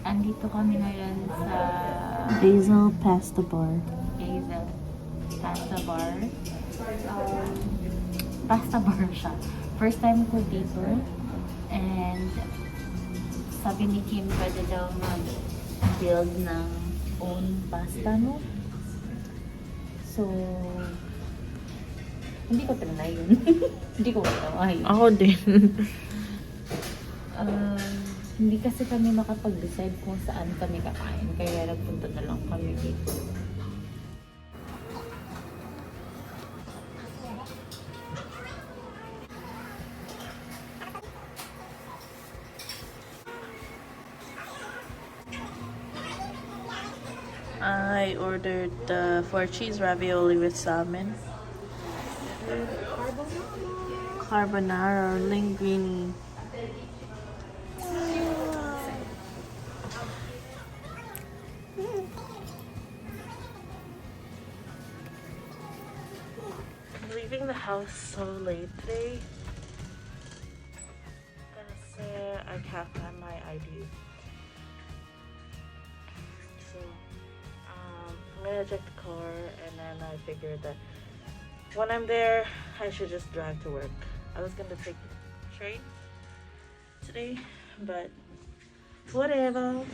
Andito kami ngayon sa Basil Pasta Bar. Hazel Pasta Bar. Pasta bar siya. First time ko dito. And sabi ni Kim, pwede daw mag-build ng own pasta mo. So, hindi ko trinay yun. Hindi ko trinay yun. Ako din. Hindi kasi kami makapag-decide kung saan kami kakain. Kaya nagpunta na lang kami dito. I ordered the 4-cheese ravioli with salmon. Carbonara or linguine. I'm leaving the house so late today because I can't find my ID. So I'm gonna check the car, and then I figured that when I'm there, I should just drive to work. I was gonna take the train today, but whatever.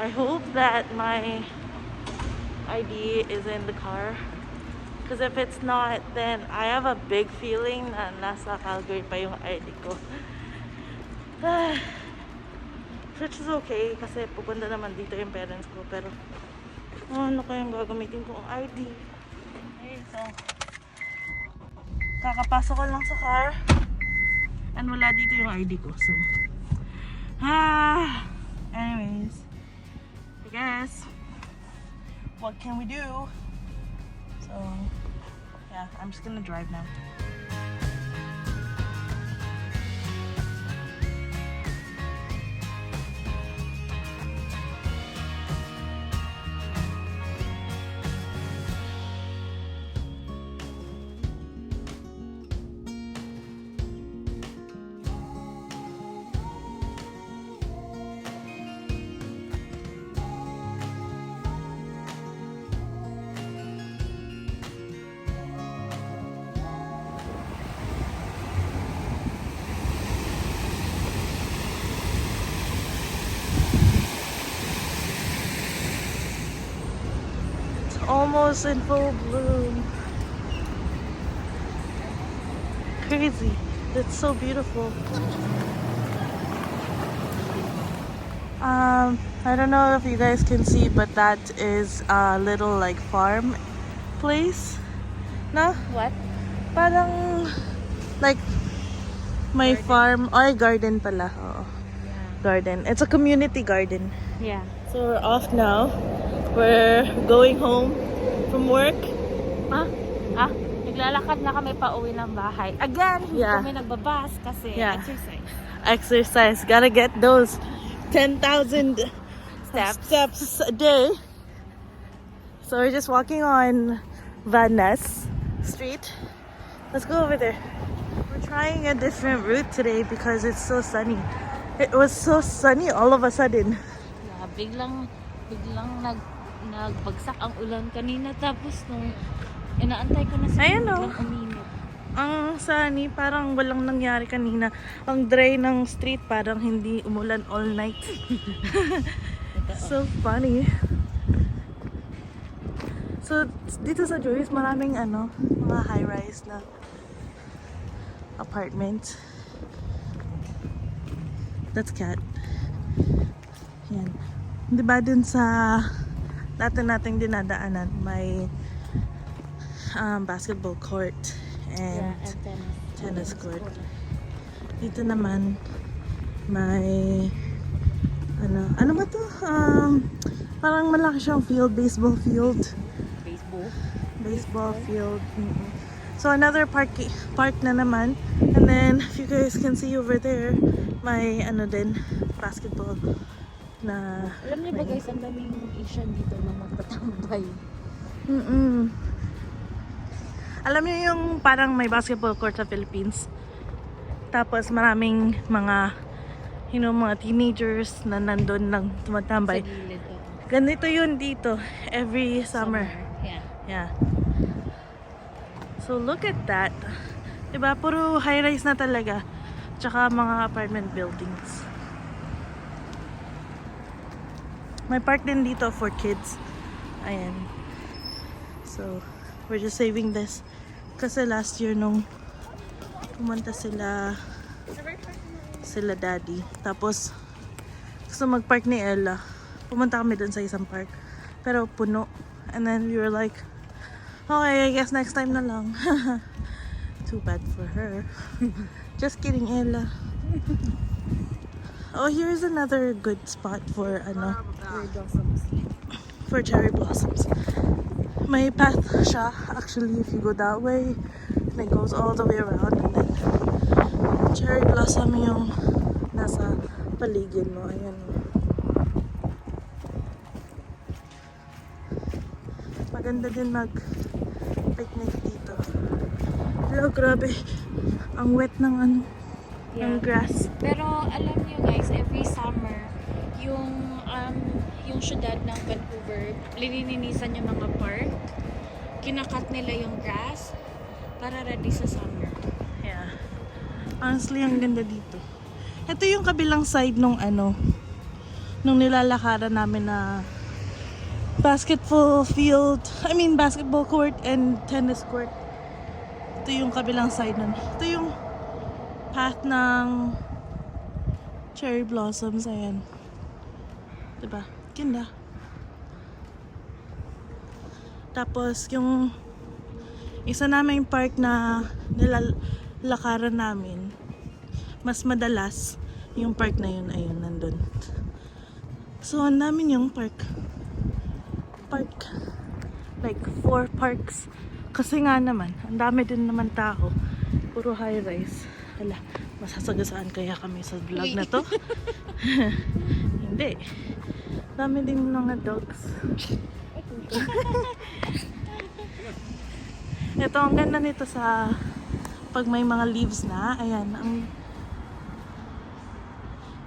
I hope that my ID is in the car, because if it's not, then I have a big feeling na nasa Calgary pa yung ID ko. Which is okay, kasi pupunta naman dito yung parents ko, pero ano kayang gagamitin kong ID? Okay, so kakapasok ko lang sa car and wala dito yung ID ko, so anyways, I guess what can we do? So yeah, I'm just gonna drive now. Almost in full bloom. Crazy. It's so beautiful. I don't know if you guys can see, but that is a little like farm place. No? What? Parang like my farm or garden pala. Oo. Garden. It's a community garden. Yeah. So we're off now. We're going home from work. Naglalakad na kami pa uwi ng bahay. Again, hindi Yeah. kami nagbabas kasi Yeah. exercise. Exercise. Gotta get those 10,000 Steps. a day. So we're just walking on Van Ness Street. Let's go over there. We're trying a different route today because it's so sunny. It was so sunny all of a sudden. Yeah, biglang nagbagsak ang ulan kanina, tapos nung inaantay ko na sa Ayan, oh. biglang uminit. Ang sunny, parang walang nangyari kanina. Ang dry ng street, parang hindi umulan all night. So funny. So, dito sa Joyce, maraming mga high-rise na apartment. That's cat. Yan. Diba dun sa dati nating dinadaanan, may basketball court and and tennis court. Dito naman may ano ba to? Parang malaki siyang field, baseball field. Baseball field. So another park na naman. And then if you guys can see over there, may din basketball na. Alam niyo ba guys, ang daming Asian dito na magtatambay. Alam niyo yung parang may basketball court sa Philippines. Tapos maraming mga you know, mga teenagers na nandun lang tumatambay. Sa gilid. Ganito yun dito every summer. Yeah. Yeah. So look at that. Diba? Puro high-rise na talaga. Tsaka mga apartment buildings. May park din dito for kids. Ayan. So, we're just saving this. Kasi last year nung pumunta sila daddy. Tapos, gusto mag-park ni Ella. Pumunta kami dun sa isang park. Pero puno. And then we were like, okay, I guess next time na lang. Too bad for her. Just kidding, Ella. Oh, here's another good spot for for cherry blossoms. May path siya actually if you go that way, and it goes all the way around, and then cherry blossom yung nasa paligid mo. Ayan. Maganda din mag-picnic dito. Hello, grabe. Ang wet ng ng grass. Pero alam niyo guys, every summer, yung syudad ng Vancouver, lininisan yung mga park, kinakat nila yung grass para ready sa summer. Yeah. Honestly, ang ganda dito. Ito yung kabilang side nung nung nilalakaran namin na basketball court and tennis court. Ito yung kabilang side nun. Ito yung path ng cherry blossoms. Ayan. Diba? Ganda. Tapos yung isa naming park na nilalakaran namin, mas madalas yung park na yun, ayun, nandun. So, ang namin yung park. Like 4 parks. Kasi nga naman, ang dami din naman tao. Puro high rise. Hala, masasagasaan kaya kami sa vlog na to? Hindi. Dami din mga dogs. Ito, ang ganda nito sa pag may mga leaves na. Ayan,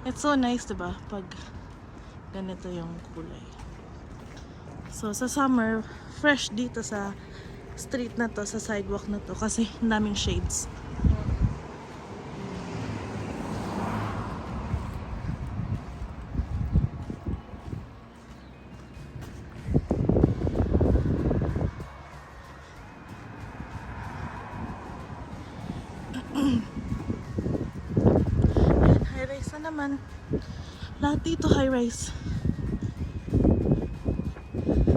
it's so nice, diba? Pag ganito yung kulay. So, sa summer, fresh dito sa street na to, sa sidewalk na to, kasi ang daming shades. High-rise na naman. Lahat dito high-rise.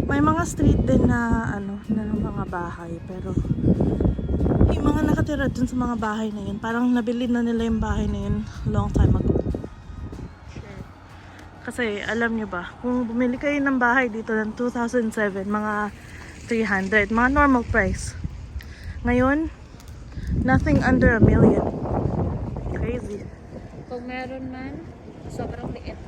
May mga street din na na mga bahay, pero yung mga nakatira dun sa mga bahay na yun, parang nabili na nila yung bahay na yun long time ago. Sure. Kasi alam nyo ba, kung bumili kayo ng bahay dito ng 2007, mga 300, mga normal price. Ngayon, nothing under $1 million. Crazy. Kung meron man, sobrang liit.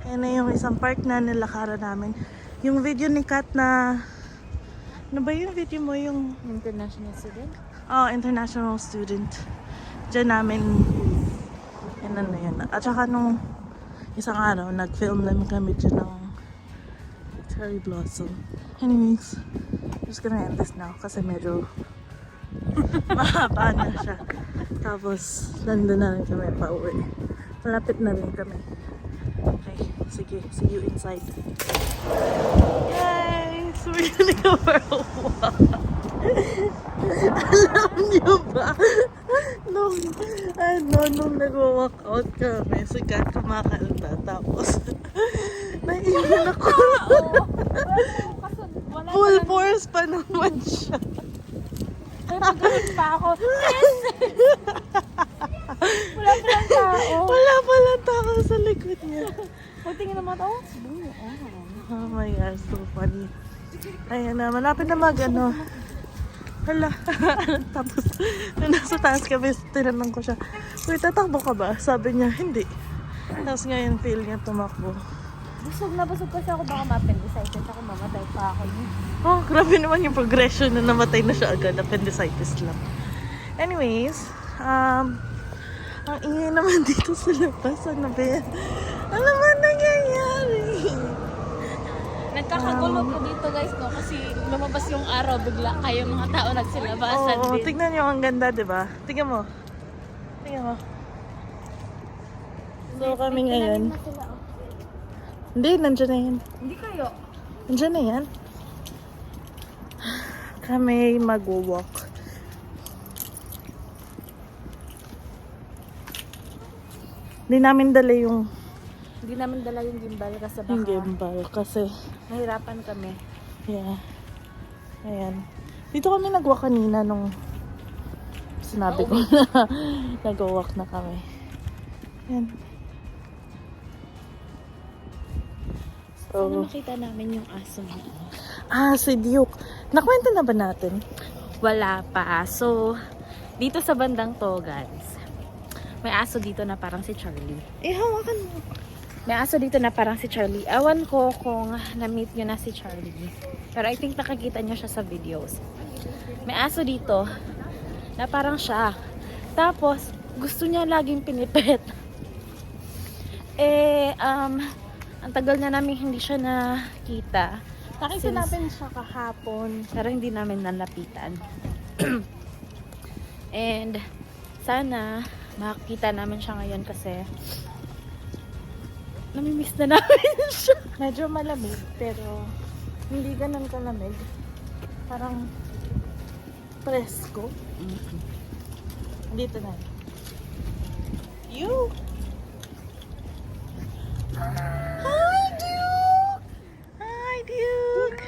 Yan na yung isang park na nilakaran namin. Yung video ni Kat na... Ano ba yung video mo? Yung... International student? Oh, international student. Diyan namin... Yan na yun. At saka nung isang araw, nag-film namin kami dyan ng cherry blossom. Anyways, I'm just gonna end this now kasi medyo mahaba na siya. Tapos, nandun na rin kami pa uwi. Malapit na rin kami. Okay, sige. See you inside. Guys, we're gonna go for a walk. Alam niyo ba? Nung nag-walk out kami, sikat kumakanta. Tapos, naiiwan ako. Full force pa naman siya. Ay, pagkaroon pa ako. Yes! Wala palang tao. Wala palang tao sa likod niya. Pagtingin naman, Oh my gosh, so funny. Ayan na, malapit na Hala. Tapos, nung nasa taas kami, tinanong ko siya, "Uy, tatakbo ka ba?" Sabi niya, "Hindi." Tapos ngayon, feel niya tumakbo. Busog kasi ako, baka ma-appendicitis ako, mamatay pa ako. Oh, grabe naman yung progression na namatay na siya agad. Appendicitis lang. Anyways, Ang ingay naman dito sa labas. Ano ba yan? Ano ba nangyayari? Nagkakagulo po dito guys no kasi lumabas yung araw bigla kayo mga tao nagsilabasan Oo, din. tignan nyo ang ganda, di ba? Tignan mo. Tignan mo. So kami ngayon. Hindi, nandyan na yan. Hindi kayo. Nandyan na yan. Kami mag-walk. Hindi namin dala yung gimbal kasi baka gimbal kasi mahirapan kami. yeah. Ayan. Dito kami nag-walk kanina nung sinabi ko na nag-walk na kami. Ayan. Sana So, makita namin yung aso dito. si Duke. Nakwento na ba natin? Wala pa. So, dito sa bandang to guys, may aso dito na parang si Charlie. Hawakan mo. May aso dito na parang si Charlie. Ewan ko kung na-meet nyo na si Charlie. Pero I think nakakita nyo siya sa videos. May aso dito na parang siya. Tapos, gusto niya laging pinipet. Ang tagal na namin hindi siya nakita. Nakita natin siya kahapon. Pero hindi namin nalapitan. And, sana makikita namin siya ngayon kasi namimiss na namin siya. Medyo malamig, pero hindi ganun kalamig. Parang presko. Dito na. You! Hi, Duke! Hi, Duke!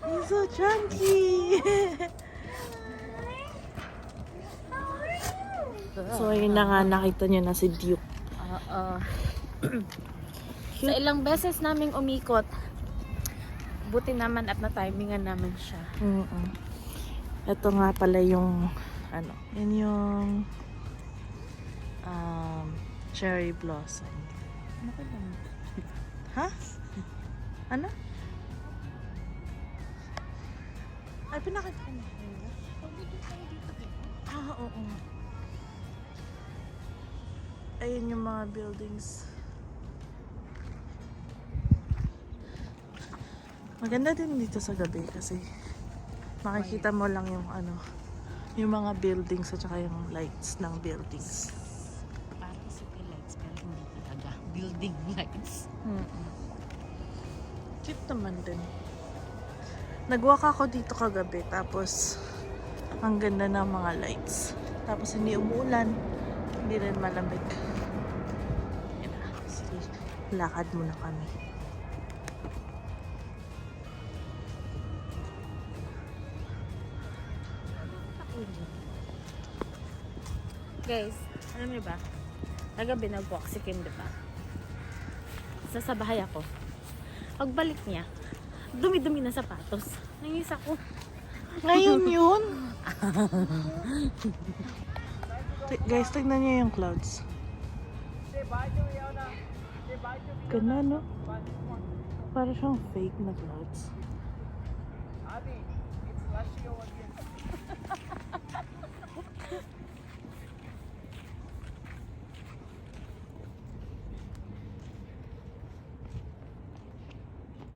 He's so chunky! So, ayun na nga, nakita nyo na si Duke. Oo. Sa ilang beses naming umikot, buti naman at na-timingan namin siya. Ito nga pala yung yun yung cherry blossom. Ano ka ba? Ha? Ano? Ay, pinakita ko na. Oo. Ayun yung mga buildings. Maganda din dito sa gabi kasi makikita mo lang yung yung mga buildings at saka yung lights ng buildings. Parang city lights pero hindi talaga. Building lights. Cute naman din. Nag-walk ako dito kagabi tapos ang ganda ng mga lights. Tapos hindi umuulan, hindi rin malamig. Yan na. Sige, lakad muna kami. Guys, alam niyo ba? Nagabi nag-walk si Kim, diba? Sa bahay ako. Pagbalik niya, dumi-dumi na sapatos. Nangis ako. Ngayon yun. Guys, tignan niyo yung clouds. Ganda, no? Para siyang fake na clouds.